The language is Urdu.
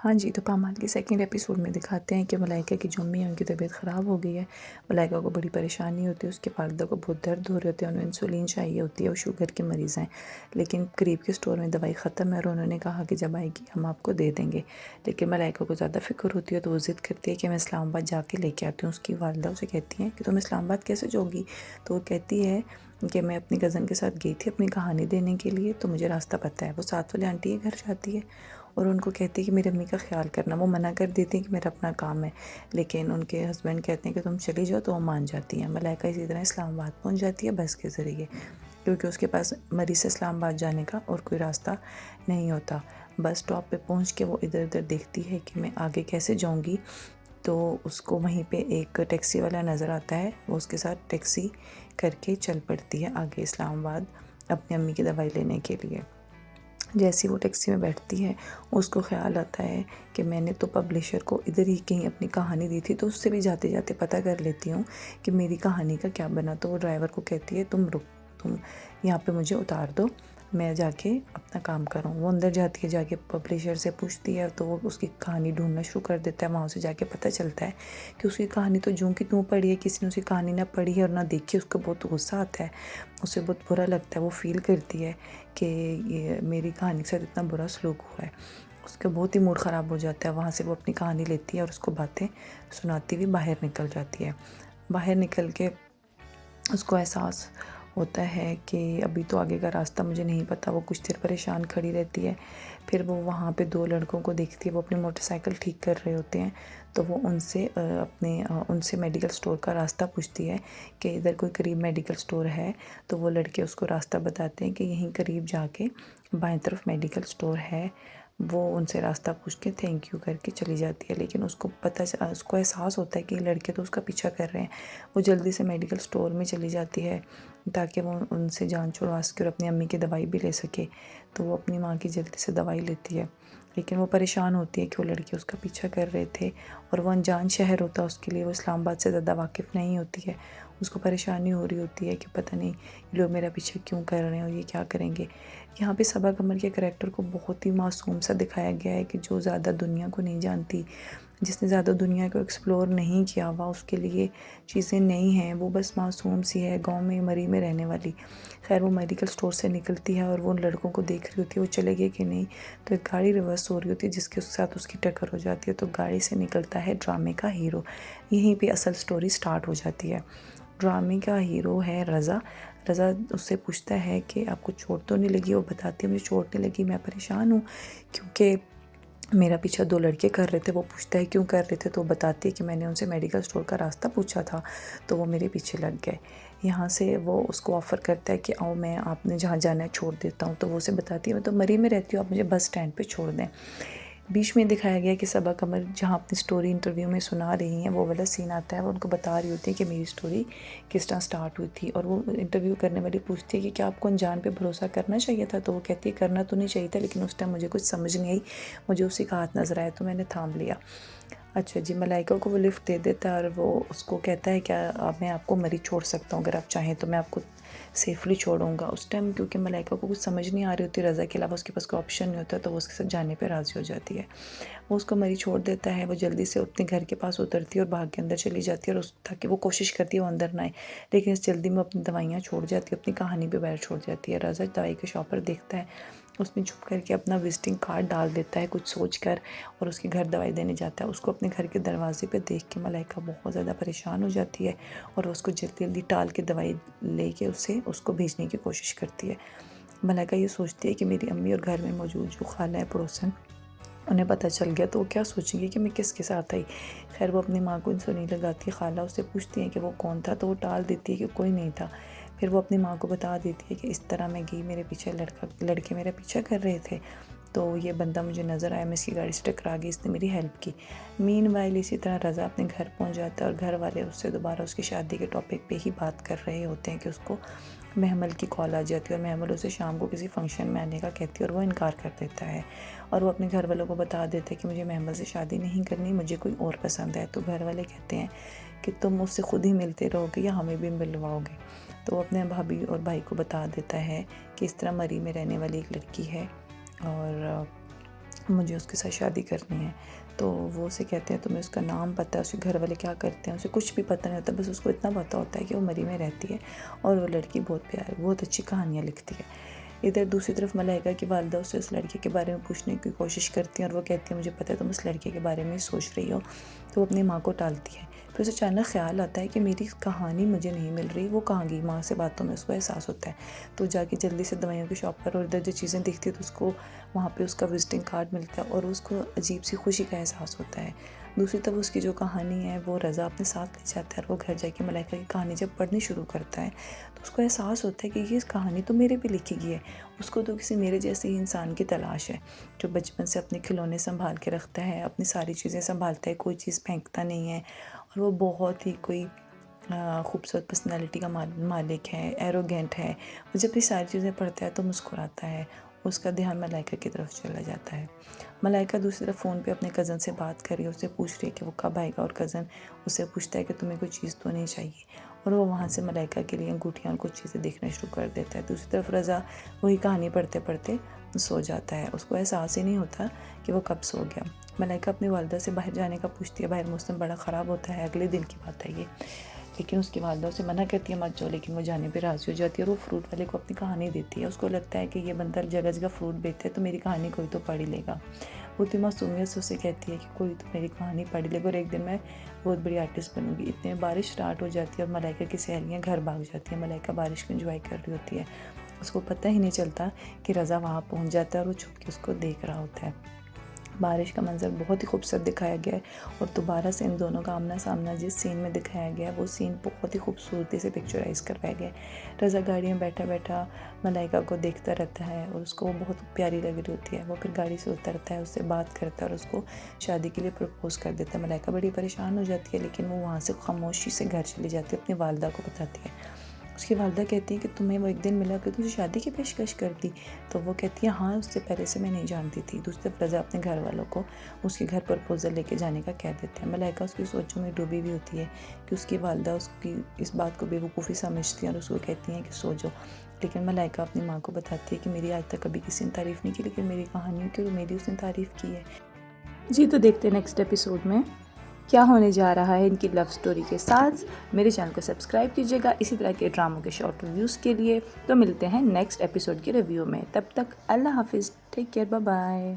ہاں جی، تو پامال کے سیکنڈ ایپیسوڈ میں دکھاتے ہیں کہ ملائکہ کی جو امی ہیں ان کی طبیعت خراب ہو گئی ہے۔ ملائکہ کو بڑی پریشانی ہوتی ہے، اس کے والدہ کو بہت درد ہو رہے ہوتے ہیں، انہیں انسولین چاہیے ہوتی ہے، وہ شوگر کے مریض ہیں، لیکن قریب کے اسٹور میں دوائی ختم ہے اور انہوں نے کہا کہ جب آئے گی ہم آپ کو دے دیں گے، لیکن ملائکہ کو زیادہ فکر ہوتی ہے تو وہ ضد کرتی ہے کہ میں اسلام آباد جا کے لے کے آتی ہوں۔ اس کی والدہ اسے کہتی ہیں کہ تم اسلام آباد کیسے جاؤ گی؟ تو وہ کہتی ہے کہ میں اپنی کزن کے ساتھ گئی تھی اپنی کہانی دینے کے لیے، تو مجھے راستہ پتہ ہے۔ وہ ساتھ والے آنٹی کے گھر جاتی ہے اور ان کو کہتی ہے کہ میری امی کا خیال کرنا۔ وہ منع کر دیتی ہیں کہ میرا اپنا کام ہے، لیکن ان کے ہسبینڈ کہتے ہیں کہ تم چلی جاؤ، تو وہ مان جاتی ہیں۔ ملائکہ اسی طرح اسلام آباد پہنچ جاتی ہے بس کے ذریعے، کیونکہ اس کے پاس مری سے اسلام آباد جانے کا اور کوئی راستہ نہیں ہوتا۔ بس اسٹاپ پہ پہنچ کے وہ ادھر ادھر دیکھتی ہے کہ میں آگے کیسے جاؤں گی، تو اس کو وہیں پہ ایک ٹیکسی والا نظر آتا ہے، وہ اس کے ساتھ ٹیکسی کر کے چل پڑتی ہے آگے اسلام آباد اپنی امی کی دوائی لینے کے لیے۔ جیسی وہ ٹیکسی میں بیٹھتی ہے اس کو خیال آتا ہے کہ میں نے تو پبلشر کو ادھر ہی کہیں اپنی کہانی دی تھی، تو اس سے بھی جاتے جاتے پتہ کر لیتی ہوں کہ میری کہانی کا کیا بنا۔ تو وہ ڈرائیور کو کہتی ہے تم یہاں پہ مجھے اتار دو، میں جا کے اپنا کام کروں۔ وہ اندر جاتی ہے، جا کے پبلشر سے پوچھتی ہے تو وہ اس کی کہانی ڈھونڈنا شروع کر دیتا ہے۔ وہاں سے جا کے پتہ چلتا ہے کہ اس کی کہانی تو جوں کی توں پڑھی ہے، کسی نے اس کی کہانی نہ پڑھی ہے اور نہ دیکھی۔ اس کو بہت غصہ آتا ہے، اسے بہت برا لگتا ہے، وہ فیل کرتی ہے کہ یہ میری کہانی کے ساتھ اتنا برا سلوک ہوا ہے۔ اس کا بہت ہی موڈ خراب ہو جاتا ہے۔ وہاں سے وہ اپنی کہانی لیتی ہے اور اس کو باتیں سناتی ہوئی باہر نکل جاتی ہے۔ باہر نکل کے اس کو احساس ہوتا ہے کہ ابھی تو آگے کا راستہ مجھے نہیں پتہ۔ وہ کچھ دیر پریشان کھڑی رہتی ہے، پھر وہ وہاں پہ دو لڑکوں کو دیکھتی ہے، وہ اپنی موٹر سائیکل ٹھیک کر رہے ہوتے ہیں، تو وہ ان سے میڈیکل سٹور کا راستہ پوچھتی ہے کہ ادھر کوئی قریب میڈیکل سٹور ہے، تو وہ لڑکے اس کو راستہ بتاتے ہیں کہ یہیں قریب جا کے بائیں طرف میڈیکل سٹور ہے۔ وہ ان سے راستہ پوچھ کے تھینک یو کر کے چلی جاتی ہے، لیکن اس کو احساس ہوتا ہے کہ یہ لڑکے تو اس کا پیچھا کر رہے ہیں۔ وہ جلدی سے میڈیکل سٹور میں چلی جاتی ہے تاکہ وہ ان سے جان چھڑوا سکے اور اپنی امی کی دوائی بھی لے سکے۔ تو وہ اپنی ماں کی جلدی سے دوائی لیتی ہے، لیکن وہ پریشان ہوتی ہے کہ وہ لڑکے اس کا پیچھا کر رہے تھے اور وہ انجان شہر ہوتا ہے اس کے لیے، وہ اسلام آباد سے زیادہ واقف نہیں ہوتی ہے۔ اس کو پریشانی ہو رہی ہوتی ہے کہ پتہ نہیں یہ لوگ میرا پیچھے کیوں کر رہے ہیں اور یہ کیا کریں گے۔ یہاں پہ صبا قمر کے کریکٹر کو بہت ہی معصوم سا دکھایا گیا ہے کہ جو زیادہ دنیا کو نہیں جانتی، جس نے زیادہ دنیا کو ایکسپلور نہیں کیا ہوا، اس کے لیے چیزیں نئی ہیں، وہ بس معصوم سی ہے، گاؤں میں مری میں رہنے والی۔ خیر وہ میڈیکل سٹور سے نکلتی ہے اور وہ ان لڑکوں کو دیکھ رہی ہوتی ہے، وہ چلے گئے کہ نہیں، تو ایک گاڑی ریورس ہو رہی ہوتی ہے جس کے ساتھ اس کی ٹکر ہو جاتی ہے، تو گاڑی سے نکلتا ہے ڈرامے کا ہیرو۔ یہیں پہ اصل سٹوری سٹارٹ ہو جاتی ہے۔ ڈرامے کا ہیرو ہے رضا۔ رضا اس سے پوچھتا ہے کہ آپ کو چوٹ تو نہیں لگی؟ وہ بتاتی ہے مجھے چوٹ نہیں لگی، میں پریشان ہوں کیونکہ میرا پیچھا دو لڑکے کر رہے تھے۔ وہ پوچھتا ہے کیوں کر رہے تھے؟ تو وہ بتاتی ہے کہ میں نے ان سے میڈیکل سٹور کا راستہ پوچھا تھا تو وہ میرے پیچھے لگ گئے۔ یہاں سے وہ اس کو آفر کرتا ہے کہ آؤ میں آپ نے جہاں جانا ہے چھوڑ دیتا ہوں، تو وہ اسے بتاتی ہے میں تو مری میں رہتی ہوں، آپ مجھے بس سٹینڈ پہ چھوڑ دیں۔ بیچ میں دکھایا گیا کہ صبا قمر جہاں اپنی سٹوری انٹرویو میں سنا رہی ہیں، وہ والا سین آتا ہے، وہ ان کو بتا رہی ہوتی ہے کہ میری سٹوری کس طرح سٹارٹ ہوئی تھی، اور وہ انٹرویو کرنے والی پوچھتی ہے کہ کیا آپ کو انجان پہ بھروسہ کرنا چاہیے تھا؟ تو وہ کہتی ہے کرنا تو نہیں چاہیے تھا، لیکن اس ٹائم مجھے کچھ سمجھ نہیں آئی، مجھے اسی کا ہاتھ نظر آیا تو میں نے تھام لیا۔ اچھا جی، ملائکہ کو وہ لفٹ دے دیتا ہے اور وہ اس کو کہتا ہے کہ میں آپ کو مری چھوڑ سکتا ہوں، اگر آپ چاہیں تو میں آپ کو سیفلی چھوڑوں گا۔ اس ٹائم کیونکہ ملائکہ کو کچھ سمجھ نہیں آ رہی ہوتی، رضا کے علاوہ اس کے پاس کوئی آپشن نہیں ہوتا، تو وہ اس کے ساتھ جانے پہ راضی ہو جاتی ہے۔ وہ اس کو مری چھوڑ دیتا ہے، وہ جلدی سے اپنے گھر کے پاس اترتی ہے اور بھاگ کے اندر چلی جاتی ہے، اور تاکہ وہ کوشش کرتی ہے وہ اندر نہ آئے، لیکن اس جلدی میں اپنی دوائیاں چھوڑ جاتی ہے، اپنی کہانی پہ بیر چھوڑ جاتی ہے۔ رضا دوائی کے شاپ پر دیکھتا ہے، اس میں چھپ کر کے اپنا وزٹنگ کارڈ ڈال دیتا ہے کچھ سوچ کر، اور اس کے گھر دوائی دینے جاتا ہے۔ اس کو اپنے گھر کے دروازے پہ دیکھ کے ملائکہ بہت زیادہ پریشان ہو جاتی ہے اور وہ اس کو جلدی جلدی ٹال کے دوائی لے کے اس کو بھیجنے کی کوشش کرتی ہے۔ ملائکہ یہ سوچتی ہے کہ میری امی اور گھر میں موجود جو خالہ ہے پڑوسن، انہیں پتہ چل گیا تو وہ کیا سوچیں گے کہ میں کس کے ساتھ آئی۔ خیر وہ اپنی ماں کو انسولین لگاتی ہے، خالہ اس سے پوچھتی ہیں کہ وہ کون تھا، تو وہ ٹال دیتی ہے کہ کوئی نہیں تھا۔ پھر وہ اپنی ماں کو بتا دیتی ہے کہ اس طرح میں گئی، میرے پیچھے لڑکے میرا پیچھا کر رہے تھے، تو یہ بندہ مجھے نظر آیا، میں اس کی گاڑی سے ٹکرا گئی، اس نے میری ہیلپ کی۔ مین وائل اسی طرح رضا اپنے گھر پہنچ جاتا ہے اور گھر والے اس سے دوبارہ اس کی شادی کے ٹاپک پہ ہی بات کر رہے ہوتے ہیں کہ اس کو محمل کی کال آ جاتی ہے اور محمل اسے شام کو کسی فنکشن میں آنے کا کہتی ہے اور وہ انکار کر دیتا ہے، اور وہ اپنے گھر والوں کو بتا دیتا ہے کہ مجھے محمل سے شادی نہیں کرنی، مجھے کوئی اور پسند ہے۔ تو گھر والے کہتے ہیں کہ تم اس سے خود ہی ملتے رہو گے یا ہمیں بھی ملواؤ گے؟ تو وہ اپنے بھابھی اور بھائی کو بتا دیتا ہے کہ اس طرح مری میں رہنے والی ایک لڑکی ہے اور مجھے اس کے ساتھ شادی کرنی ہے۔ تو وہ اسے کہتے ہیں تمہیں اس کا نام پتہ ہے، اس کے گھر والے کیا کرتے ہیں، اسے کچھ بھی پتہ نہیں ہوتا، بس اس کو اتنا پتہ ہوتا ہے کہ وہ مری میں رہتی ہے اور وہ لڑکی بہت پیاری، بہت اچھی کہانیاں لکھتی ہے۔ ادھر دوسری طرف ملائکہ کی والدہ اسے اس لڑکے کے بارے میں پوچھنے کی کوشش کرتی ہیں اور وہ کہتی ہے مجھے پتہ ہے تم اس لڑکے کے بارے میں ہی سوچ رہی ہو، تو وہ اپنی ماں کو ٹالتی ہے۔ پھر اسے اچانک خیال آتا ہے کہ میری کہانی مجھے نہیں مل رہی، وہ کہاں گئی، ماں سے باتوں میں اس کو احساس ہوتا ہے، تو جا کے جلدی سے دوائیوں کی شاپ پر اور ادھر جو چیزیں دکھتی ہے تو اس کو وہاں پہ اس کا وزٹنگ کارڈ ملتا ہے اور اس کو عجیب سی خوشی کا احساس ہوتا ہے۔ دوسری طرف اس کی جو کہانی ہے وہ رضا اپنے ساتھ لے جاتا ہے اور وہ گھر جا کے ملائکہ کی کہانی جب پڑھنی شروع کرتا ہے تو اس کو احساس ہوتا ہے کہ یہ کہانی تو میرے بھی لکھی گئی ہے، اس کو تو کسی میرے جیسے ہی انسان کی تلاش ہے جو بچپن سے اپنے کھلونے سنبھال کے رکھتا ہے، اپنی ساری چیزیں سنبھالتا ہے، کوئی چیز پھینکتا نہیں ہے، اور وہ بہت ہی کوئی خوبصورت پرسنالٹی کا مالک ہے، ایروگینٹ ہے۔ وہ جب یہ ساری چیزیں پڑھتا ہے تو مسکراتا ہے، اس کا دھیان ملائکہ کی طرف چلا جاتا ہے۔ ملائکہ دوسری طرف فون پہ اپنے کزن سے بات کر رہی ہے، اسے پوچھ رہی ہے کہ وہ کب آئے گا، اور کزن اسے پوچھتا ہے کہ تمہیں کوئی چیز تو نہیں چاہیے، اور وہ وہاں سے ملائکہ کے لیے انگوٹھیاں اور کچھ چیزیں دیکھنا شروع کر دیتا ہے۔ دوسری طرف رضا وہی کہانی پڑھتے پڑھتے سو جاتا ہے، اس کو احساس ہی نہیں ہوتا کہ وہ کب سو گیا۔ ملائکہ اپنی والدہ سے باہر جانے کا پوچھتی ہے، باہر موسم بڑا خراب ہوتا ہے، اگلے دن کی بات ہے یہ، لیکن اس کی والدہ اسے منع کرتی ہے مت جاؤ، لیکن وہ جانے پہ راضی ہو جاتی ہے اور وہ فروٹ والے کو اپنی کہانی دیتی ہے۔ اس کو لگتا ہے کہ یہ بندہ جگہ جگہ فروٹ بیچتا ہے تو میری کہانی کوئی تو پڑھ ہی لے گا۔ وہ اتنی معصومیت سے اسے کہتی ہے کہ کوئی تو میری کہانی پڑھ ہی لے گا اور ایک دن میں بہت بڑی آرٹسٹ بنوں گی۔ اتنے بارش سٹارٹ ہو جاتی ہے اور ملائکہ کی سہیلیاں گھر بھاگ جاتی ہیں، ملائکہ بارش کو انجوائے کر رہی ہوتی ہے، اس کو پتہ ہی نہیں چلتا کہ رضا وہاں پہنچ جاتا ہے اور وہ چھپ کے اس کو دیکھ رہا ہوتا ہے۔ بارش کا منظر بہت ہی خوبصورت دکھایا گیا ہے اور دوبارہ سے ان دونوں کا آمنا سامنا جس سین میں دکھایا گیا ہے وہ سین بہت ہی خوبصورتی سے پکچرائز کروایا گیا ہے۔ رضا گاڑی میں بیٹھا بیٹھا ملائکہ کو دیکھتا رہتا ہے اور اس کو وہ بہت پیاری لگ رہی ہوتی ہے، وہ پھر گاڑی سے اترتا ہے، اس سے بات کرتا ہے اور اس کو شادی کے لیے پرپوز کر دیتا ہے۔ ملائکہ بڑی پریشان ہو جاتی ہے لیکن وہ وہاں سے خاموشی سے گھر چلی جاتی ہے، اپنی والدہ کو بتاتی ہے۔ اس کی والدہ کہتی ہے کہ تمہیں وہ ایک دن ملا کہ تجھے شادی کی پیشکش کر دی، تو وہ کہتی ہے ہاں، اس سے پہلے سے میں نہیں جانتی تھی۔ دوسری طرف رضا اپنے گھر والوں کو اس کے گھر پرپوزل لے کے جانے کا کہہ دیتے ہیں۔ ملائکہ اس کی سوچوں میں ڈوبی ہوئی ہوتی ہے کہ اس کی والدہ اس کی اس بات کو بے وقوفی سمجھتی ہیں اور اس کو کہتی ہیں کہ سو جاؤ، لیکن ملائکہ اپنی ماں کو بتاتی ہے کہ میری آج تک کبھی کسی نے تعریف نہیں کی، لیکن میری کہانیوں کی میری اس نے تعریف کی ہے۔ جی تو دیکھتے ہیں نیکسٹ ایپیسوڈ میں کیا ہونے جا رہا ہے ان کی لو سٹوری کے ساتھ۔ میرے چینل کو سبسکرائب کیجیے گا اسی طرح کے ڈراموں کے شارٹ ریویوز کے لیے۔ تو ملتے ہیں نیکسٹ ایپیسوڈ کے ریویو میں، تب تک اللہ حافظ، ٹیک کیئر، بائے بائے۔